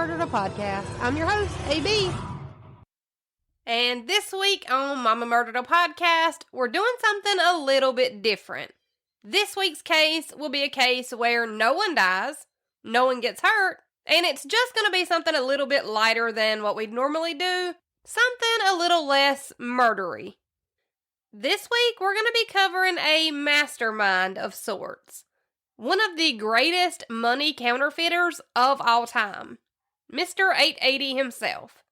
Murdered a Podcast. I'm your host, AB. And this week on Mama Murdered a Podcast, we're doing something a little bit different. This week's case will be a case where no one dies, no one gets hurt, and it's just going to be something a little bit lighter than what we'd normally do, something a little less murdery. This week, we're going to be covering a mastermind of sorts. One of the greatest money counterfeiters of all time, Mr. 880 himself.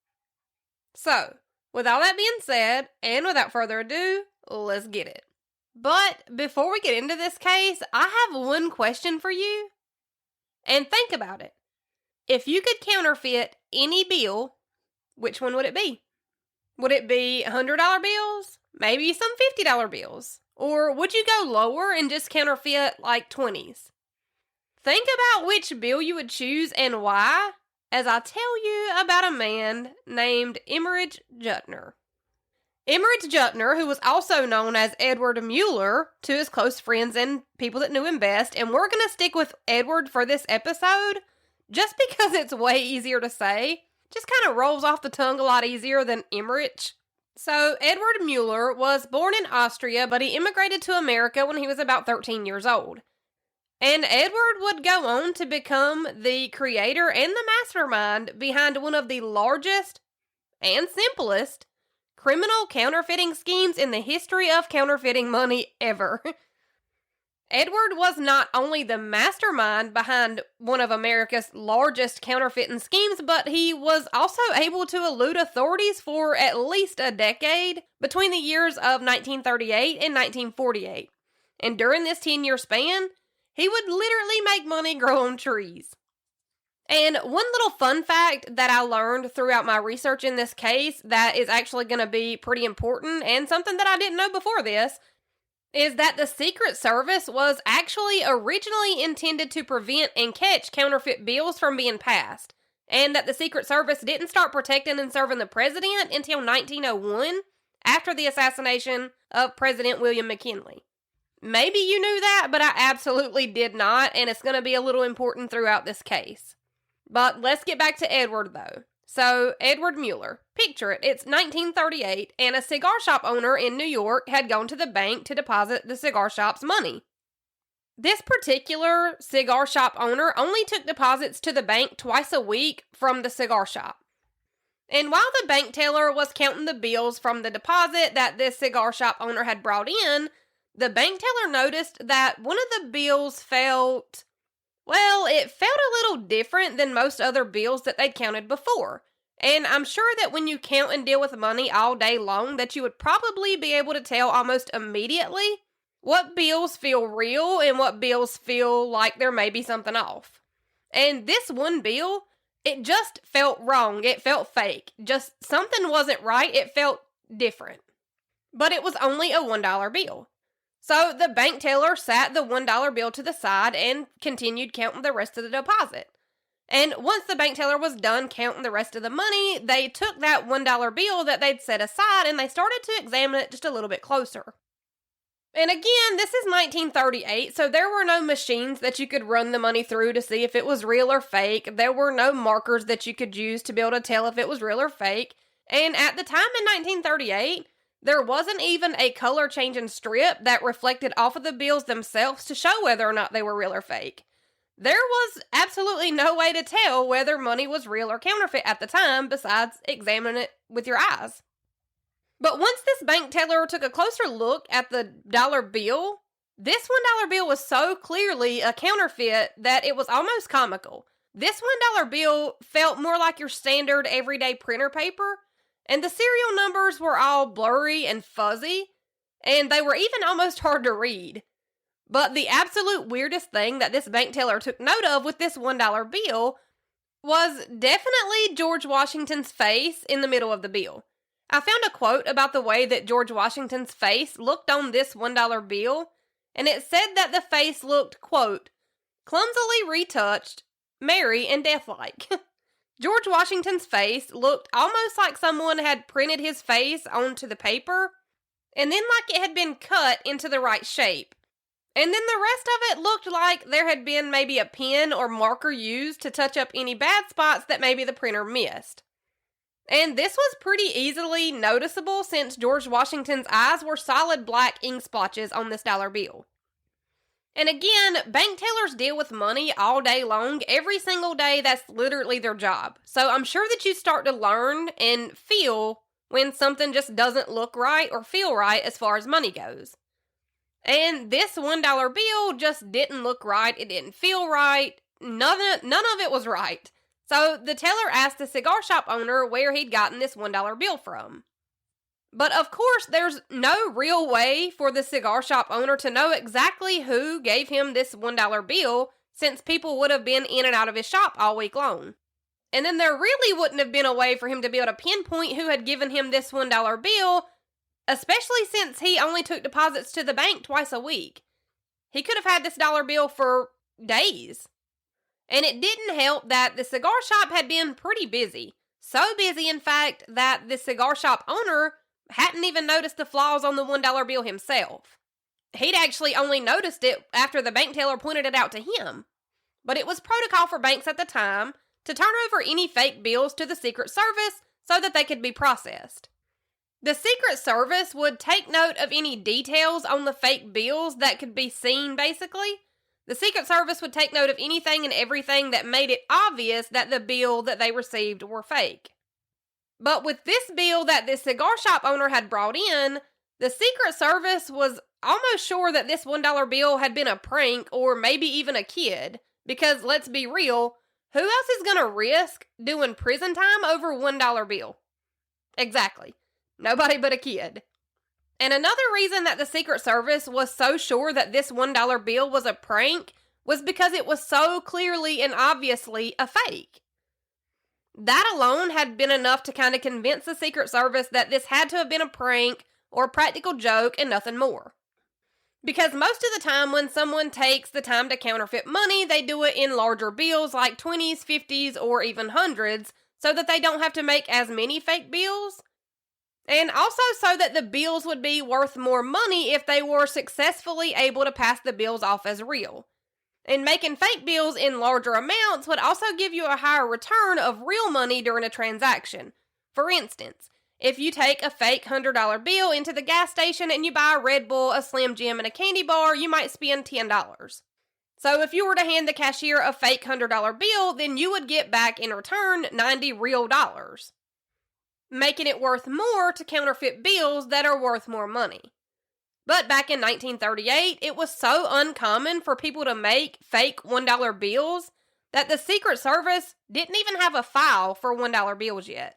So, with all that being said, and without further ado, let's get it. But before we get into this case, I have one question for you. And think about it. If you could counterfeit any bill, which one would it be? Would it be $100 bills? Maybe some $50 bills? Or would you go lower and just counterfeit like 20s? Think about which bill you would choose and why, as I tell you about a man named Emmerich Juttner. Emmerich Juttner, who was also known as Edward Muller to his close friends and people that knew him best, and we're going to stick with Edward for this episode, just because it's way easier to say. Just kind of rolls off the tongue a lot easier than Emmerich. So, Edward Muller was born in Austria, but he immigrated to America when he was about 13 years old. And Edward would go on to become the creator and the mastermind behind one of the largest and simplest criminal counterfeiting schemes in the history of counterfeiting money ever. Edward was not only the mastermind behind one of America's largest counterfeiting schemes, but he was also able to elude authorities for at least a decade between the years of 1938 and 1948. And during this 10-year span, he would literally make money grow on trees. And one little fun fact that I learned throughout my research in this case that is actually going to be pretty important and something that I didn't know before this is that the Secret Service was actually originally intended to prevent and catch counterfeit bills from being passed, and that the Secret Service didn't start protecting and serving the president until 1901 after the assassination of President William McKinley. Maybe you knew that, but I absolutely did not, and it's going to be a little important throughout this case. But let's get back to Edward, though. So, Edward Muller. Picture it. It's 1938, and a cigar shop owner in New York had gone to the bank to deposit the cigar shop's money. This particular cigar shop owner only took deposits to the bank twice a week from the cigar shop. And while the bank teller was counting the bills from the deposit that this cigar shop owner had brought in, the bank teller noticed that one of the bills felt a little different than most other bills that they'd counted before. And I'm sure that when you count and deal with money all day long, that you would probably be able to tell almost immediately what bills feel real and what bills feel like there may be something off. And this one bill, it just felt wrong. It felt fake. Just something wasn't right. It felt different. But it was only a $1 bill. So the bank teller sat the $1 bill to the side and continued counting the rest of the deposit. And once the bank teller was done counting the rest of the money, they took that $1 bill that they'd set aside and they started to examine it just a little bit closer. And again, this is 1938, so there were no machines that you could run the money through to see if it was real or fake. There were no markers that you could use to be able to tell if it was real or fake. And at the time in 1938, there wasn't even a color-changing strip that reflected off of the bills themselves to show whether or not they were real or fake. There was absolutely no way to tell whether money was real or counterfeit at the time besides examining it with your eyes. But once this bank teller took a closer look at the dollar bill, this $1 bill was so clearly a counterfeit that it was almost comical. This $1 bill felt more like your standard everyday printer paper, and the serial numbers were all blurry and fuzzy, and they were even almost hard to read. But the absolute weirdest thing that this bank teller took note of with this $1 bill was definitely George Washington's face in the middle of the bill. I found a quote about the way that George Washington's face looked on this $1 bill, and it said that the face looked, quote, clumsily retouched, merry, and deathlike. George Washington's face looked almost like someone had printed his face onto the paper, and then like it had been cut into the right shape. And then the rest of it looked like there had been maybe a pen or marker used to touch up any bad spots that maybe the printer missed. And this was pretty easily noticeable since George Washington's eyes were solid black ink splotches on this dollar bill. And again, bank tellers deal with money all day long, every single day. That's literally their job. So I'm sure that you start to learn and feel when something just doesn't look right or feel right as far as money goes. And this $1 bill just didn't look right. It didn't feel right. None of it was right. So the teller asked the cigar shop owner where he'd gotten this $1 bill from. But of course, there's no real way for the cigar shop owner to know exactly who gave him this $1 bill, since people would have been in and out of his shop all week long. And then there really wouldn't have been a way for him to be able to pinpoint who had given him this $1 bill, especially since he only took deposits to the bank twice a week. He could have had this dollar bill for days. And it didn't help that the cigar shop had been pretty busy. So busy, in fact, that the cigar shop owner hadn't even noticed the flaws on the $1 bill himself. He'd actually only noticed it after the bank teller pointed it out to him. But it was protocol for banks at the time to turn over any fake bills to the Secret Service so that they could be processed. The Secret Service would take note of any details on the fake bills that could be seen, basically. The Secret Service would take note of anything and everything that made it obvious that the bill that they received were fake. But with this bill that the cigar shop owner had brought in, the Secret Service was almost sure that this $1 bill had been a prank or maybe even a kid. Because let's be real, who else is going to risk doing prison time over a $1 bill? Exactly. Nobody but a kid. And another reason that the Secret Service was so sure that this $1 bill was a prank was because it was so clearly and obviously a fake. That alone had been enough to kind of convince the Secret Service that this had to have been a prank or a practical joke and nothing more. Because most of the time when someone takes the time to counterfeit money, they do it in larger bills like 20s, 50s, or even hundreds, so that they don't have to make as many fake bills. And also so that the bills would be worth more money if they were successfully able to pass the bills off as real. And making fake bills in larger amounts would also give you a higher return of real money during a transaction. For instance, if you take a fake $100 bill into the gas station and you buy a Red Bull, a Slim Jim, and a candy bar, you might spend $10. So if you were to hand the cashier a fake $100 bill, then you would get back in return 90 real dollars, making it worth more to counterfeit bills that are worth more money. But back in 1938, it was so uncommon for people to make fake $1 bills that the Secret Service didn't even have a file for $1 bills yet.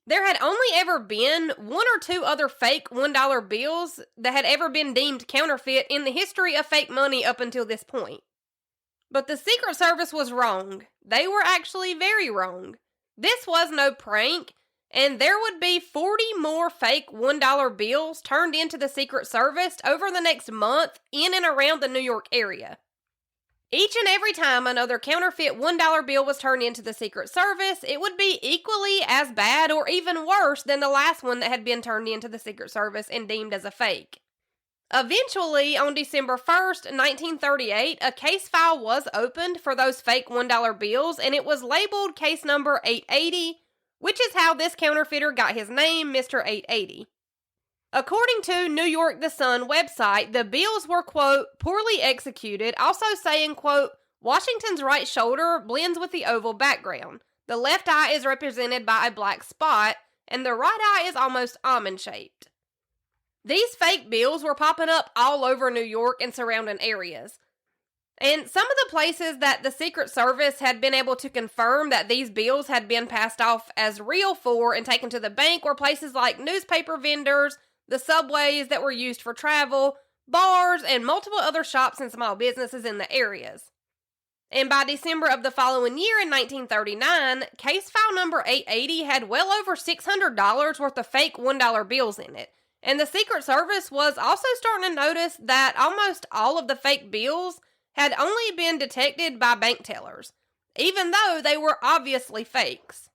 There had only ever been one or two other fake $1 bills that had ever been deemed counterfeit in the history of fake money up until this point. But the Secret Service was wrong. They were actually very wrong. This was no prank. And there would be 40 more fake $1 bills turned into the Secret Service over the next month in and around the New York area. Each and every time another counterfeit $1 bill was turned into the Secret Service, it would be equally as bad or even worse than the last one that had been turned into the Secret Service and deemed as a fake. Eventually, on December 1st, 1938, a case file was opened for those fake $1 bills, and it was labeled case number 880, which is how this counterfeiter got his name, Mr. 880. According to New York The Sun website, the bills were, quote, poorly executed, also saying, quote, Washington's right shoulder blends with the oval background. The left eye is represented by a black spot, and the right eye is almost almond-shaped. These fake bills were popping up all over New York and surrounding areas. And some of the places that the Secret Service had been able to confirm that these bills had been passed off as real for and taken to the bank were places like newspaper vendors, the subways that were used for travel, bars, and multiple other shops and small businesses in the areas. And by December of the following year in 1939, case file number 880 had well over $600 worth of fake $1 bills in it. And the Secret Service was also starting to notice that almost all of the fake bills had only been detected by bank tellers, even though they were obviously fakes.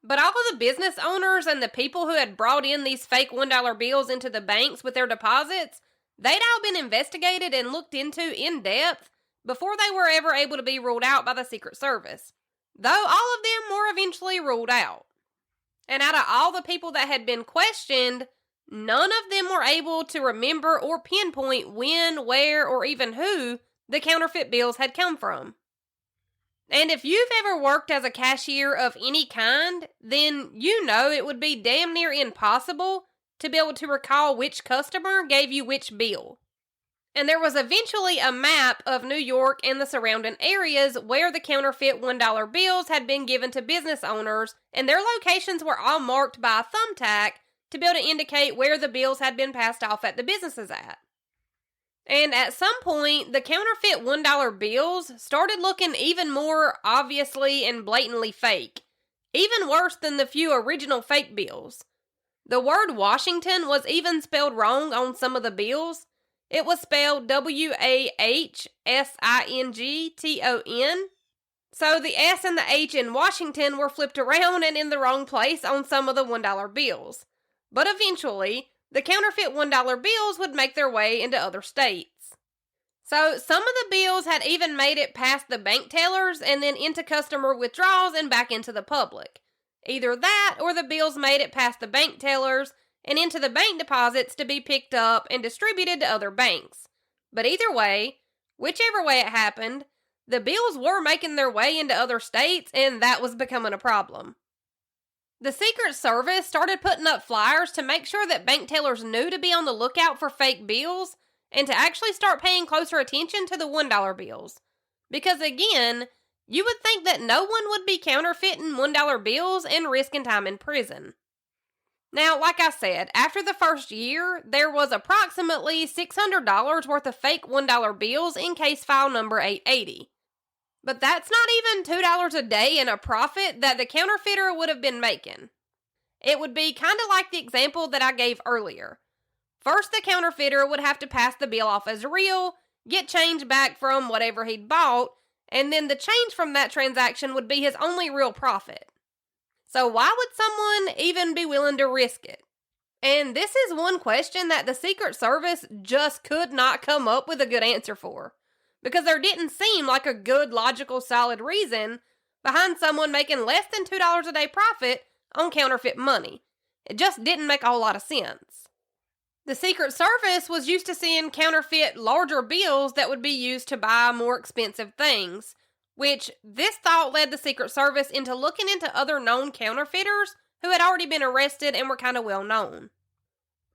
But all of the business owners and the people who had brought in these fake $1 bills into the banks with their deposits, They'd all been investigated and looked into in depth before they were ever able to be ruled out by the Secret Service, though all of them were eventually ruled out. And out of all the people that had been questioned, none of them were able to remember or pinpoint when, where, or even who the counterfeit bills had come from. And if you've ever worked as a cashier of any kind, then you know it would be damn near impossible to be able to recall which customer gave you which bill. And there was eventually a map of New York and the surrounding areas where the counterfeit $1 bills had been given to business owners, and their locations were all marked by a thumbtack to be able to indicate where the bills had been passed off at the businesses at. And at some point, the counterfeit $1 bills started looking even more obviously and blatantly fake, even worse than the few original fake bills. The word Washington was even spelled wrong on some of the bills. It was spelled Wahsington. So the S and the H in Washington were flipped around and in the wrong place on some of the $1 bills. But eventually, the counterfeit $1 bills would make their way into other states. So some of the bills had even made it past the bank tellers and then into customer withdrawals and back into the public. Either that or the bills made it past the bank tellers and into the bank deposits to be picked up and distributed to other banks. But either way, whichever way it happened, the bills were making their way into other states, and that was becoming a problem. The Secret Service started putting up flyers to make sure that bank tellers knew to be on the lookout for fake bills and to actually start paying closer attention to the $1 bills. Because again, you would think that no one would be counterfeiting $1 bills and risking time in prison. Now, like I said, after the first year, there was approximately $600 worth of fake $1 bills in case file number 880. But that's not even $2 a day in a profit that the counterfeiter would have been making. It would be kind of like the example that I gave earlier. First, the counterfeiter would have to pass the bill off as real, get change back from whatever he'd bought, and then the change from that transaction would be his only real profit. So why would someone even be willing to risk it? And this is one question that the Secret Service just could not come up with a good answer for. Because there didn't seem like a good, logical, solid reason behind someone making less than $2 a day profit on counterfeit money. It just didn't make a whole lot of sense. The Secret Service was used to seeing counterfeit larger bills that would be used to buy more expensive things, which this thought led the Secret Service into looking into other known counterfeiters who had already been arrested and were kind of well known.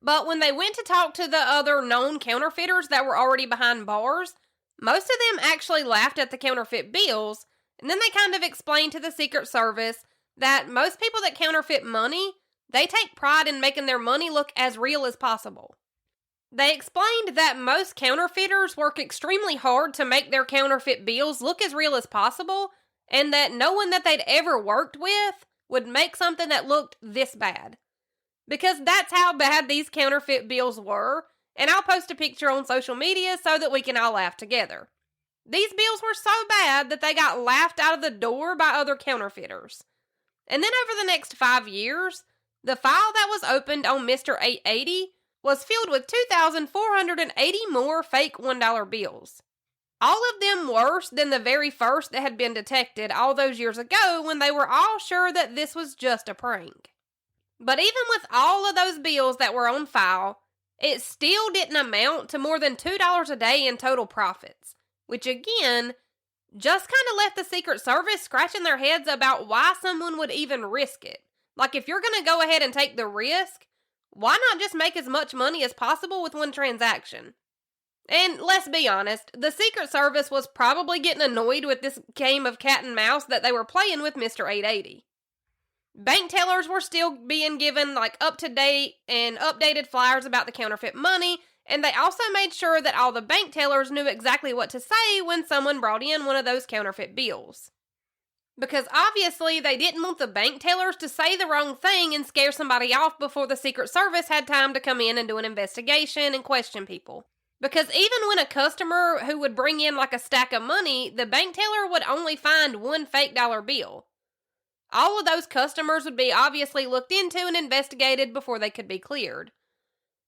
But when they went to talk to the other known counterfeiters that were already behind bars, most of them actually laughed at the counterfeit bills, and then they kind of explained to the Secret Service that most people that counterfeit money, they take pride in making their money look as real as possible. They explained that most counterfeiters work extremely hard to make their counterfeit bills look as real as possible, and that no one that they'd ever worked with would make something that looked this bad. Because that's how bad these counterfeit bills were, and I'll post a picture on social media so that we can all laugh together. These bills were so bad that they got laughed out of the door by other counterfeiters. And then over the next 5 years, the file that was opened on Mr. 880 was filled with 2,480 more fake $1 bills. All of them worse than the very first that had been detected all those years ago when they were all sure that this was just a prank. But even with all of those bills that were on file, it still didn't amount to more than $2 a day in total profits, which again, just kind of left the Secret Service scratching their heads about why someone would even risk it. Like, if you're going to go ahead and take the risk, why not just make as much money as possible with one transaction? And let's be honest, the Secret Service was probably getting annoyed with this game of cat and mouse that they were playing with Mr. 880. Bank tellers were still being given up-to-date and updated flyers about the counterfeit money, and they also made sure that all the bank tellers knew exactly what to say when someone brought in one of those counterfeit bills. Because obviously they didn't want the bank tellers to say the wrong thing and scare somebody off before the Secret Service had time to come in and do an investigation and question people. Because even when a customer who would bring in a stack of money, the bank teller would only find one fake dollar bill. All of those customers would be obviously looked into and investigated before they could be cleared.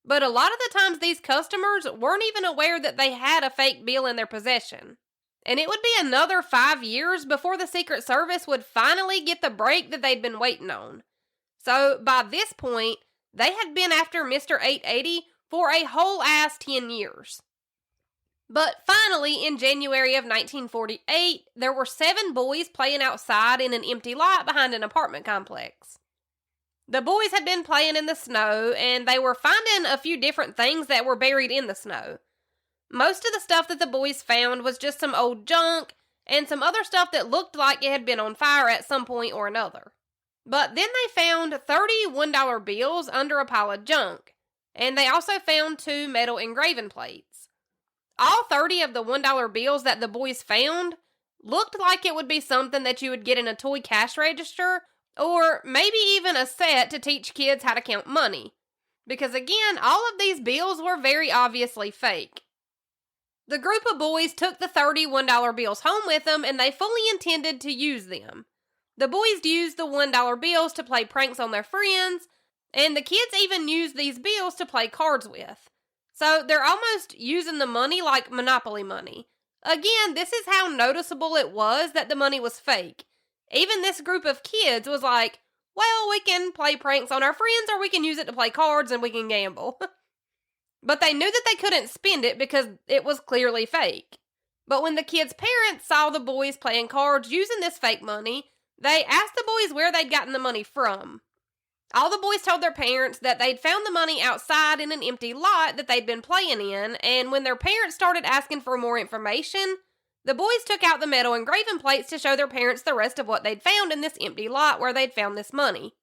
But a lot of the times these customers weren't even aware that they had a fake bill in their possession. And it would be another 5 years before the Secret Service would finally get the break that they'd been waiting on. So by this point, they had been after Mr. 880 for a whole ass 10 years. But finally, in January of 1948, there were 7 boys playing outside in an empty lot behind an apartment complex. The boys had been playing in the snow, and they were finding a few different things that were buried in the snow. Most of the stuff that the boys found was just some old junk, and some other stuff that looked like it had been on fire at some point or another. But then they found 30 $1 bills under a pile of junk, and they also found 2 metal engraving plates. All 30 of the $1 bills that the boys found looked like it would be something that you would get in a toy cash register, or maybe even a set to teach kids how to count money. Because again, all of these bills were very obviously fake. The group of boys took the 30 $1 bills home with them, and they fully intended to use them. The boys used the $1 bills to play pranks on their friends, and the kids even used these bills to play cards with. So they're almost using the money like Monopoly money. Again, this is how noticeable it was that the money was fake. Even this group of kids was like, well, we can play pranks on our friends, or we can use it to play cards and we can gamble. But they knew that they couldn't spend it because it was clearly fake. But when the kids' parents saw the boys playing cards using this fake money, they asked the boys where they'd gotten the money from. All the boys told their parents that they'd found the money outside in an empty lot that they'd been playing in, and when their parents started asking for more information, the boys took out the metal engraving plates to show their parents the rest of what they'd found in this empty lot where they'd found this money.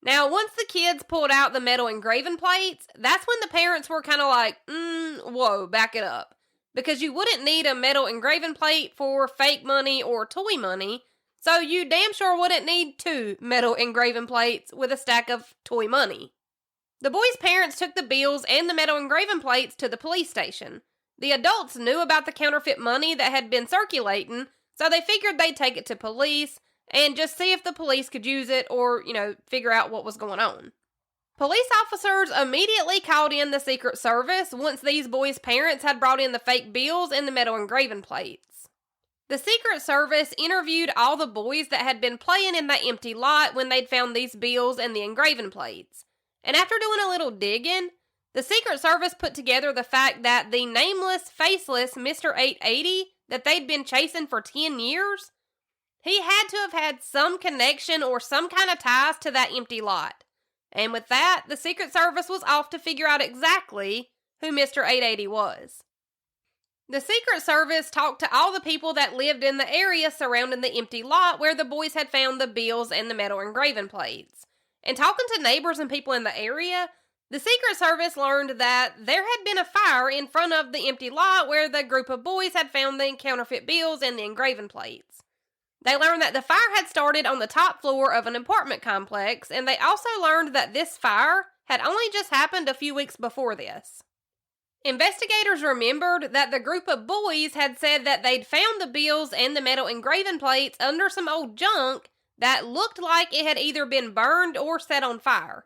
Now, once the kids pulled out the metal engraving plates, that's when the parents were kind of like, whoa, back it up. Because you wouldn't need a metal engraving plate for fake money or toy money, so you damn sure wouldn't need 2 metal engraving plates with a stack of toy money. The boys' parents took the bills and the metal engraving plates to the police station. The adults knew about the counterfeit money that had been circulating, so they figured they'd take it to police and just see if the police could use it or, figure out what was going on. Police officers immediately called in the Secret Service once these boys' parents had brought in the fake bills and the metal engraving plates. The Secret Service interviewed all the boys that had been playing in that empty lot when they'd found these bills and the engraving plates. And after doing a little digging, the Secret Service put together the fact that the nameless, faceless Mr. 880 that they'd been chasing for 10 years, he had to have had some connection or some kind of ties to that empty lot. And with that, the Secret Service was off to figure out exactly who Mr. 880 was. The Secret Service talked to all the people that lived in the area surrounding the empty lot where the boys had found the bills and the metal engraving plates. And talking to neighbors and people in the area, the Secret Service learned that there had been a fire in front of the empty lot where the group of boys had found the counterfeit bills and the engraving plates. They learned that the fire had started on the top floor of an apartment complex, and they also learned that this fire had only just happened a few weeks before this. Investigators remembered that the group of boys had said that they'd found the bills and the metal engraving plates under some old junk that looked like it had either been burned or set on fire.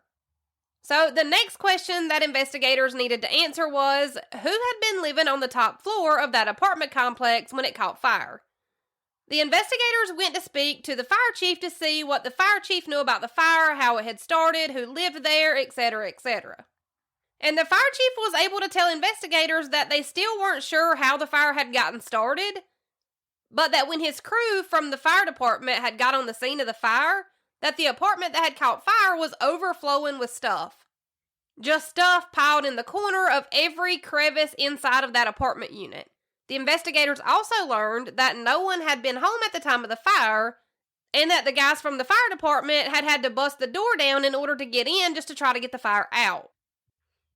So the next question that investigators needed to answer was, who had been living on the top floor of that apartment complex when it caught fire? The investigators went to speak to the fire chief to see what the fire chief knew about the fire, how it had started, who lived there, etc., etc. And the fire chief was able to tell investigators that they still weren't sure how the fire had gotten started, but that when his crew from the fire department had got on the scene of the fire, that the apartment that had caught fire was overflowing with stuff. Just stuff piled in the corner of every crevice inside of that apartment unit. The investigators also learned that no one had been home at the time of the fire, and that the guys from the fire department had had to bust the door down in order to get in just to try to get the fire out.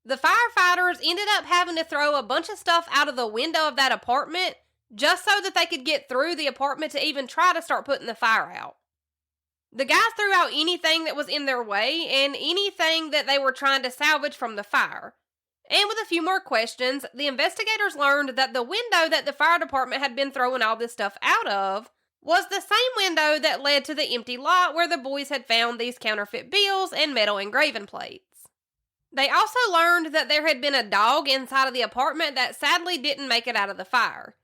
The firefighters ended up having to throw a bunch of stuff out of the window of that apartment just so that they could get through the apartment to even try to start putting the fire out. The guys threw out anything that was in their way and anything that they were trying to salvage from the fire. And with a few more questions, the investigators learned that the window that the fire department had been throwing all this stuff out of was the same window that led to the empty lot where the boys had found these counterfeit bills and metal engraving plates. They also learned that there had been a dog inside of the apartment that sadly didn't make it out of the fire.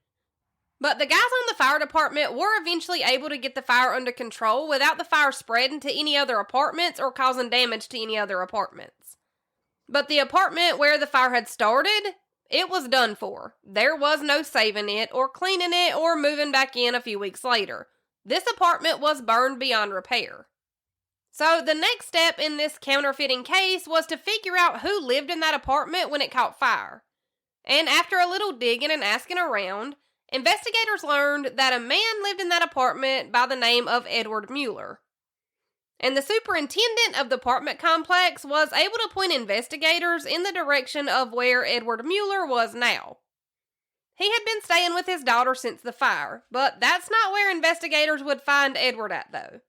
But the guys on the fire department were eventually able to get the fire under control without the fire spreading to any other apartments or causing damage to any other apartments. But the apartment where the fire had started, it was done for. There was no saving it or cleaning it or moving back in a few weeks later. This apartment was burned beyond repair. So the next step in this counterfeiting case was to figure out who lived in that apartment when it caught fire. And after a little digging and asking around, investigators learned that a man lived in that apartment by the name of Edward Muller. And the superintendent of the apartment complex was able to point investigators in the direction of where Edward Muller was now. He had been staying with his daughter since the fire, but that's not where investigators would find Edward at, though.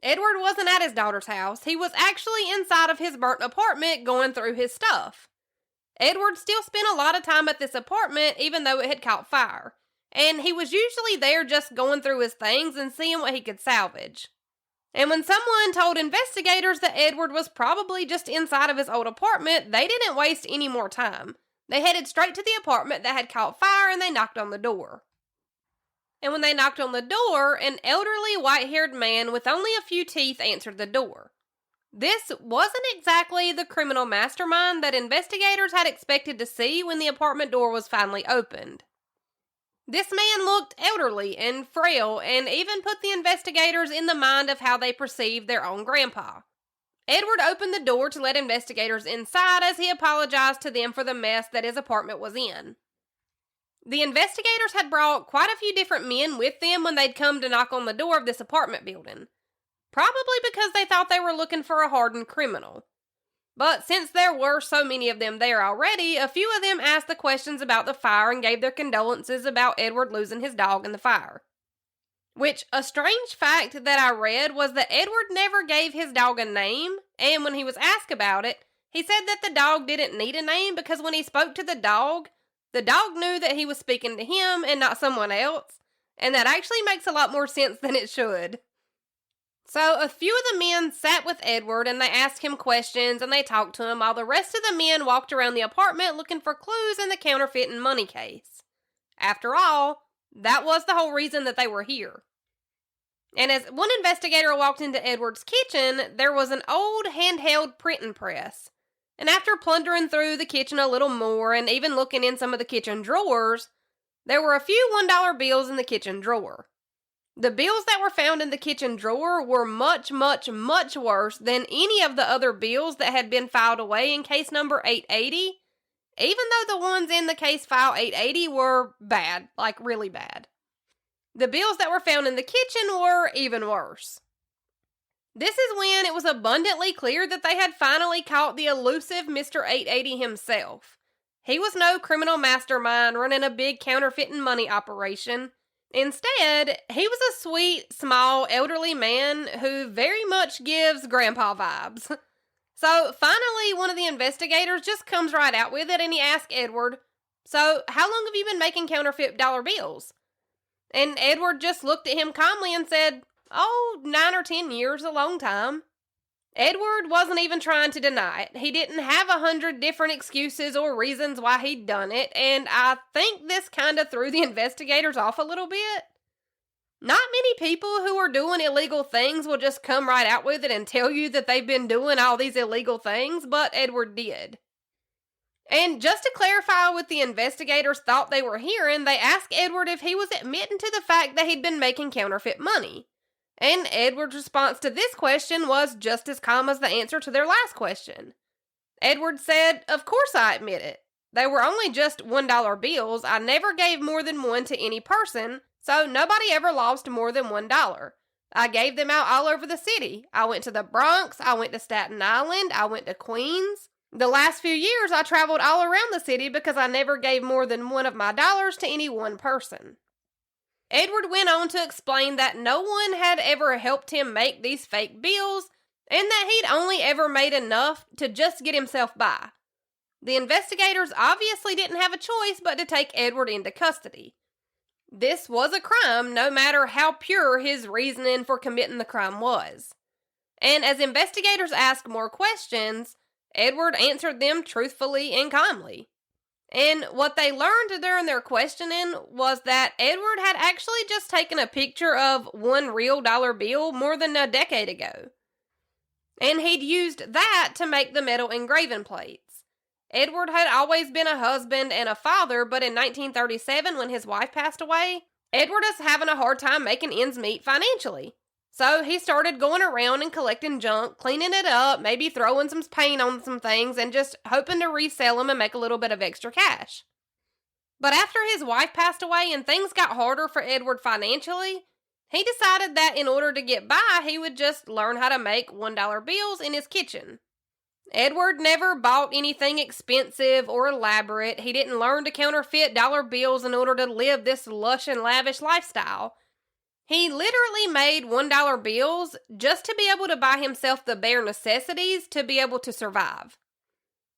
Edward wasn't at his daughter's house. He was actually inside of his burnt apartment going through his stuff. Edward still spent a lot of time at this apartment even though it had caught fire, and he was usually there just going through his things and seeing what he could salvage. And when someone told investigators that Edward was probably just inside of his old apartment, they didn't waste any more time. They headed straight to the apartment that had caught fire and they knocked on the door. And when they knocked on the door, an elderly white-haired man with only a few teeth answered the door. This wasn't exactly the criminal mastermind that investigators had expected to see when the apartment door was finally opened. This man looked elderly and frail and even put the investigators in the mind of how they perceived their own grandpa. Edward opened the door to let investigators inside as he apologized to them for the mess that his apartment was in. The investigators had brought quite a few different men with them when they'd come to knock on the door of this apartment building, probably because they thought they were looking for a hardened criminal. But since there were so many of them there already, a few of them asked the questions about the fire and gave their condolences about Edward losing his dog in the fire. Which, a strange fact that I read was that Edward never gave his dog a name, and when he was asked about it, he said that the dog didn't need a name because when he spoke to the dog knew that he was speaking to him and not someone else, and that actually makes a lot more sense than it should. So a few of the men sat with Edward and they asked him questions and they talked to him while the rest of the men walked around the apartment looking for clues in the counterfeiting money case. After all, that was the whole reason that they were here. And as one investigator walked into Edward's kitchen, there was an old handheld printing press. And after plundering through the kitchen a little more and even looking in some of the kitchen drawers, there were a few $1 bills in the kitchen drawer. The bills that were found in the kitchen drawer were much, much, much worse than any of the other bills that had been filed away in case number 880, even though the ones in the case file 880 were bad, like really bad. The bills that were found in the kitchen were even worse. This is when it was abundantly clear that they had finally caught the elusive Mr. 880 himself. He was no criminal mastermind running a big counterfeiting money operation. Instead, he was a sweet, small, elderly man who very much gives grandpa vibes. So finally, one of the investigators just comes right out with it and he asks Edward, "So, how long have you been making counterfeit dollar bills?" And Edward just looked at him calmly and said, 9 or 10 years, a long time. Edward wasn't even trying to deny it. He didn't have 100 different excuses or reasons why he'd done it, and I think this kind of threw the investigators off a little bit. Not many people who are doing illegal things will just come right out with it and tell you that they've been doing all these illegal things, but Edward did. And just to clarify what the investigators thought they were hearing, they asked Edward if he was admitting to the fact that he'd been making counterfeit money. And Edward's response to this question was just as calm as the answer to their last question. Edward said, "Of course I admit it. They were only just $1 bills. I never gave more than one to any person, so nobody ever lost more than $1. I gave them out all over the city. I went to the Bronx, I went to Staten Island, I went to Queens. The last few years I traveled all around the city because I never gave more than one of my dollars to any one person." Edward went on to explain that no one had ever helped him make these fake bills and that he'd only ever made enough to just get himself by. The investigators obviously didn't have a choice but to take Edward into custody. This was a crime, no matter how pure his reasoning for committing the crime was. And as investigators asked more questions, Edward answered them truthfully and calmly. And what they learned during their questioning was that Edward had actually just taken a picture of one real dollar bill more than a decade ago. And he'd used that to make the metal engraving plates. Edward had always been a husband and a father, but in 1937, when his wife passed away, Edward was having a hard time making ends meet financially. So he started going around and collecting junk, cleaning it up, maybe throwing some paint on some things, and just hoping to resell them and make a little bit of extra cash. But after his wife passed away and things got harder for Edward financially, he decided that in order to get by, he would just learn how to make $1 bills in his kitchen. Edward never bought anything expensive or elaborate. He didn't learn to counterfeit dollar bills in order to live this lush and lavish lifestyle. He literally made $1 bills just to be able to buy himself the bare necessities to be able to survive.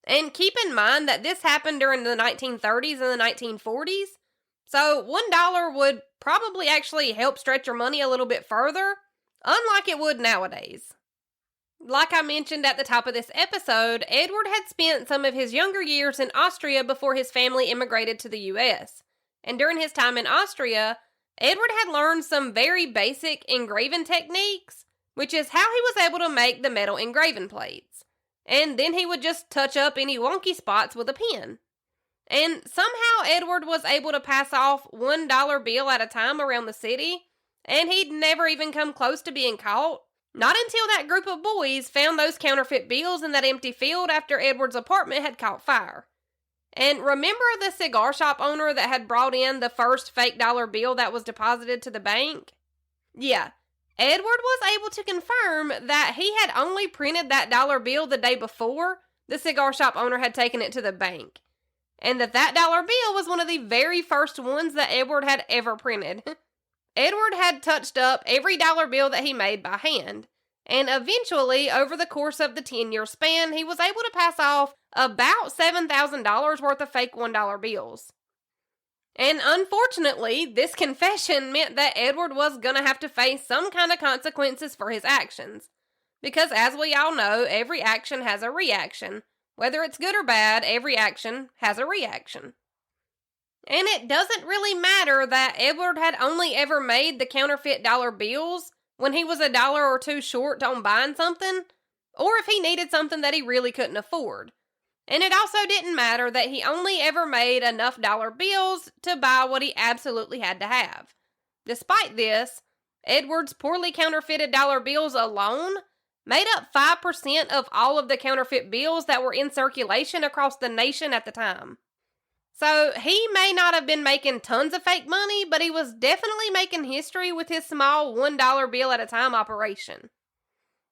And keep in mind that this happened during the 1930s and the 1940s, so $1 would probably actually help stretch your money a little bit further, unlike it would nowadays. Like I mentioned at the top of this episode, Edward had spent some of his younger years in Austria before his family immigrated to the U.S. And during his time in Austria, Edward had learned some very basic engraving techniques, which is how he was able to make the metal engraving plates. And then he would just touch up any wonky spots with a pen. And somehow Edward was able to pass off $1 bill at a time around the city, and he'd never even come close to being caught. Not until that group of boys found those counterfeit bills in that empty field after Edward's apartment had caught fire. And remember the cigar shop owner that had brought in the first fake dollar bill that was deposited to the bank? Yeah, Edward was able to confirm that he had only printed that dollar bill the day before the cigar shop owner had taken it to the bank. And that dollar bill was one of the very first ones that Edward had ever printed. Edward had touched up every dollar bill that he made by hand. And eventually, over the course of the 10-year span, he was able to pass off about $7,000 worth of fake $1 bills. And unfortunately, this confession meant that Edward was going to have to face some kind of consequences for his actions. Because as we all know, every action has a reaction. Whether it's good or bad, every action has a reaction. And it doesn't really matter that Edward had only ever made the counterfeit dollar bills when he was $1 or $2 short on buying something, or if he needed something that he really couldn't afford. And it also didn't matter that he only ever made enough dollar bills to buy what he absolutely had to have. Despite this, Edward's poorly counterfeited dollar bills alone made up 5% of all of the counterfeit bills that were in circulation across the nation at the time. So he may not have been making tons of fake money, but he was definitely making history with his small $1 bill at a time operation.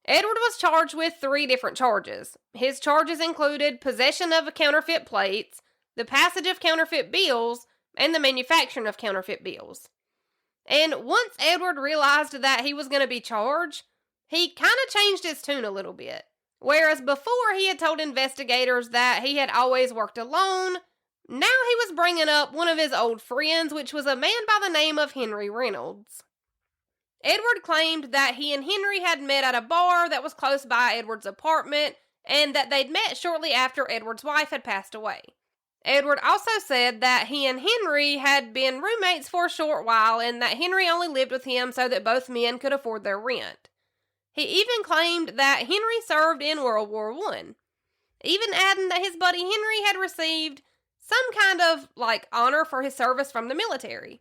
Edward was charged with 3 different charges. His charges included possession of counterfeit plates, the passage of counterfeit bills, and the manufacturing of counterfeit bills. And once Edward realized that he was going to be charged, he kind of changed his tune a little bit. Whereas before he had told investigators that he had always worked alone, now he was bringing up one of his old friends, which was a man by the name of Henry Reynolds. Edward claimed that he and Henry had met at a bar that was close by Edward's apartment, and that they'd met shortly after Edward's wife had passed away. Edward also said that he and Henry had been roommates for a short while, and that Henry only lived with him so that both men could afford their rent. He even claimed that Henry served in World War I, even adding that his buddy Henry had received some kind of, honor for his service from the military.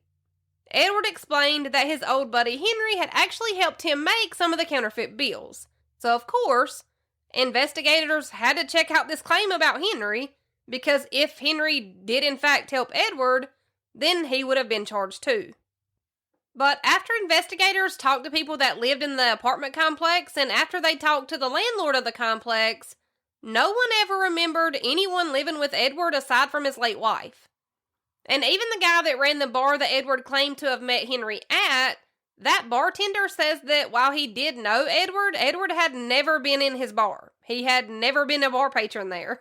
Edward explained that his old buddy Henry had actually helped him make some of the counterfeit bills. So, of course, investigators had to check out this claim about Henry, because if Henry did in fact help Edward, then he would have been charged too. But after investigators talked to people that lived in the apartment complex, and after they talked to the landlord of the complex, no one ever remembered anyone living with Edward aside from his late wife. And even the guy that ran the bar that Edward claimed to have met Henry at, that bartender says that while he did know Edward, Edward had never been in his bar. He had never been a bar patron there.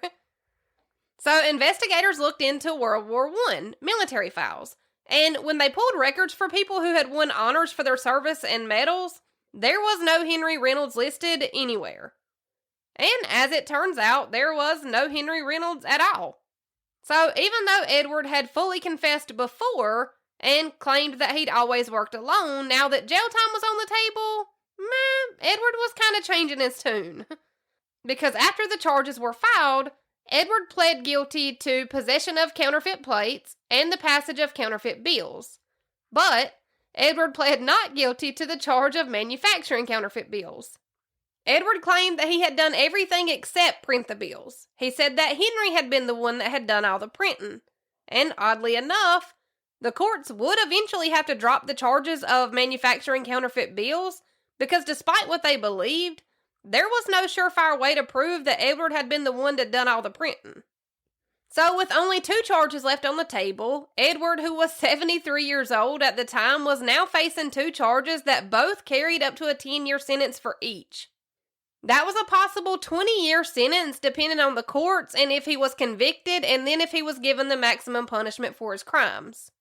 So investigators looked into World War I military files. And when they pulled records for people who had won honors for their service and medals, there was no Henry Reynolds listed anywhere. And as it turns out, there was no Henry Reynolds at all. So even though Edward had fully confessed before and claimed that he'd always worked alone, now that jail time was on the table, Edward was kind of changing his tune. Because after the charges were filed, Edward pled guilty to possession of counterfeit plates and the passage of counterfeit bills. But Edward pled not guilty to the charge of manufacturing counterfeit bills. Edward claimed that he had done everything except print the bills. He said that Henry had been the one that had done all the printing. And oddly enough, the courts would eventually have to drop the charges of manufacturing counterfeit bills because despite what they believed, there was no surefire way to prove that Edward had been the one that done all the printing. So with only 2 charges left on the table, Edward, who was 73 years old at the time, was now facing 2 charges that both carried up to a 10-year sentence for each. That was a possible 20-year sentence depending on the courts and if he was convicted and then if he was given the maximum punishment for his crimes.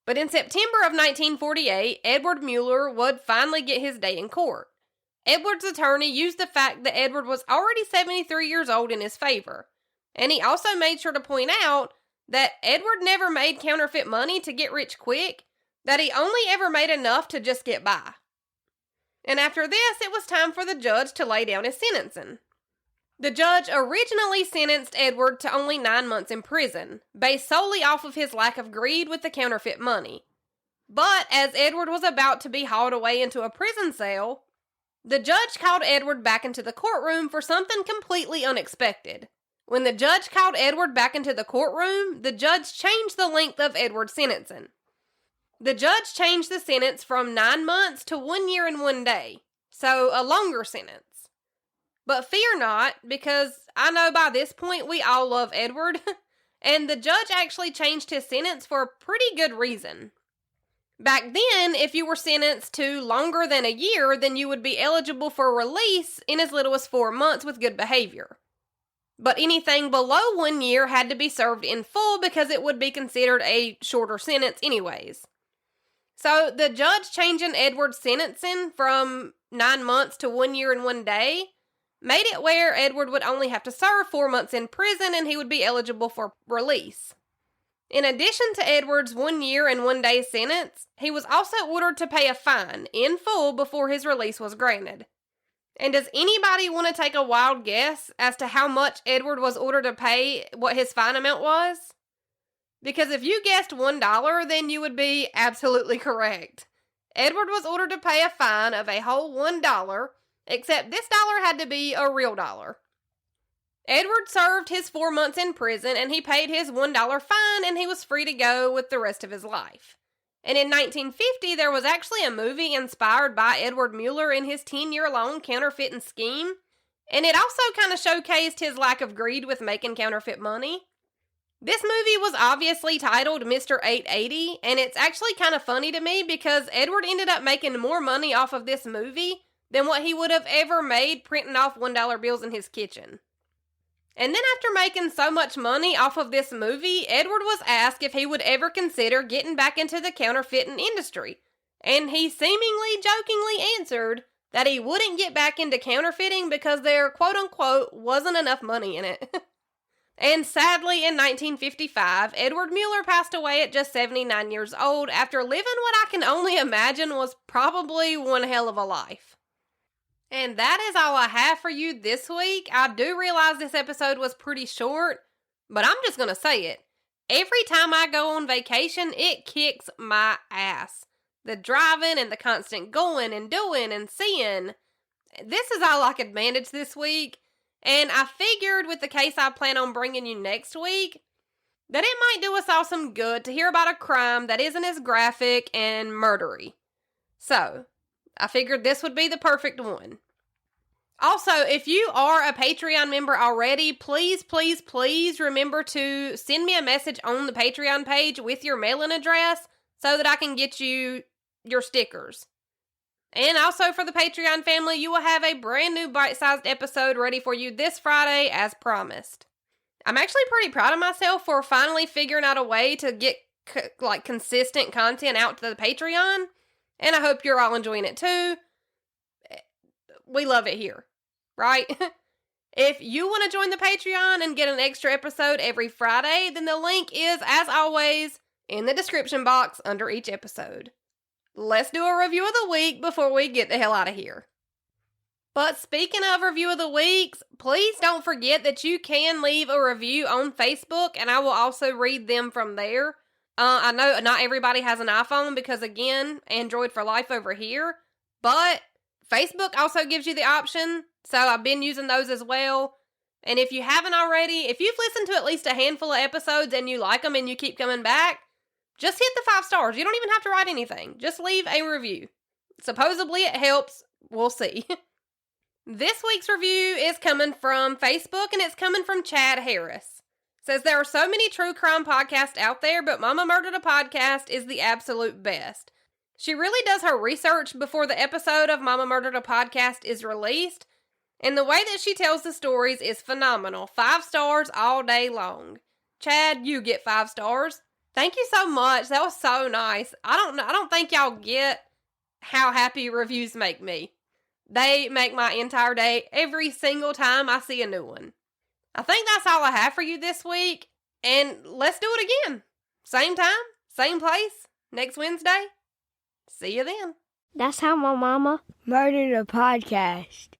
But in September of 1948, Edward Muller would finally get his day in court. Edward's attorney used the fact that Edward was already 73 years old in his favor, and he also made sure to point out that Edward never made counterfeit money to get rich quick, that he only ever made enough to just get by. And after this, it was time for the judge to lay down his sentencing. The judge originally sentenced Edward to only 9 months in prison, based solely off of his lack of greed with the counterfeit money. But as Edward was about to be hauled away into a prison cell, the judge called Edward back into the courtroom for something completely unexpected. When the judge called Edward back into the courtroom, the judge changed the length of Edward's sentencing. The judge changed the sentence from 9 months to 1 year and 1 day, so a longer sentence. But fear not, because I know by this point we all love Edward, and the judge actually changed his sentence for a pretty good reason. Back then, if you were sentenced to longer than a year, then you would be eligible for release in as little as 4 months with good behavior. But anything below 1 year had to be served in full because it would be considered a shorter sentence anyways. So the judge changing Edward's sentencing from 9 months to 1 year and 1 day made it where Edward would only have to serve 4 months in prison and he would be eligible for release. In addition to Edward's 1 year and 1 day sentence, he was also ordered to pay a fine in full before his release was granted. And does anybody want to take a wild guess as to how much Edward was ordered to pay, what his fine amount was? Because if you guessed $1, then you would be absolutely correct. Edward was ordered to pay a fine of a whole $1, except this dollar had to be a real dollar. Edward served his 4 months in prison and he paid his $1 fine and he was free to go with the rest of his life. And in 1950, there was actually a movie inspired by Edward Muller in his 10-year-long counterfeiting scheme, and it also kind of showcased his lack of greed with making counterfeit money. This movie was obviously titled Mr. 880, and it's actually kind of funny to me because Edward ended up making more money off of this movie than what he would have ever made printing off $1 bills in his kitchen. And then after making so much money off of this movie, Edward was asked if he would ever consider getting back into the counterfeiting industry. And he seemingly jokingly answered that he wouldn't get back into counterfeiting because there, quote-unquote, wasn't enough money in it. And sadly, in 1955, Edward Muller passed away at just 79 years old after living what I can only imagine was probably one hell of a life. And that is all I have for you this week. I do realize this episode was pretty short, but I'm just going to say it. Every time I go on vacation, it kicks my ass. The driving and the constant going and doing and seeing. This is all I could manage this week. And I figured with the case I plan on bringing you next week, that it might do us all some good to hear about a crime that isn't as graphic and murdery. So, I figured this would be the perfect one. Also, if you are a Patreon member already, please, please, please remember to send me a message on the Patreon page with your mailing address so that I can get you your stickers. And also for the Patreon family, you will have a brand new bite-sized episode ready for you this Friday as promised. I'm actually pretty proud of myself for finally figuring out a way to get consistent content out to the Patreon. And I hope you're all enjoying it too. We love it here, right? If you want to join the Patreon and get an extra episode every Friday, then the link is, as always, in the description box under each episode. Let's do a review of the week before we get the hell out of here. But speaking of review of the weeks, please don't forget that you can leave a review on Facebook, and I will also read them from there. I know not everybody has an iPhone because, again, Android for life over here, but Facebook also gives you the option, so I've been using those as well. And if you haven't already, if you've listened to at least a handful of episodes and you like them and you keep coming back, just hit the 5 stars. You don't even have to write anything. Just leave a review. Supposedly it helps. We'll see. This week's review is coming from Facebook, and it's coming from Chad Harris. It says, there are so many true crime podcasts out there, but Mama Murdered a Podcast is the absolute best. She really does her research before the episode of Mama Murdered a Podcast is released, and the way that she tells the stories is phenomenal. 5 stars all day long. Chad, you get 5 stars. Thank you so much. That was so nice. I don't think y'all get how happy reviews make me. They make my entire day every single time I see a new one. I think that's all I have for you this week. And let's do it again. Same time, same place, next Wednesday. See you then. That's how my mama murdered a podcast.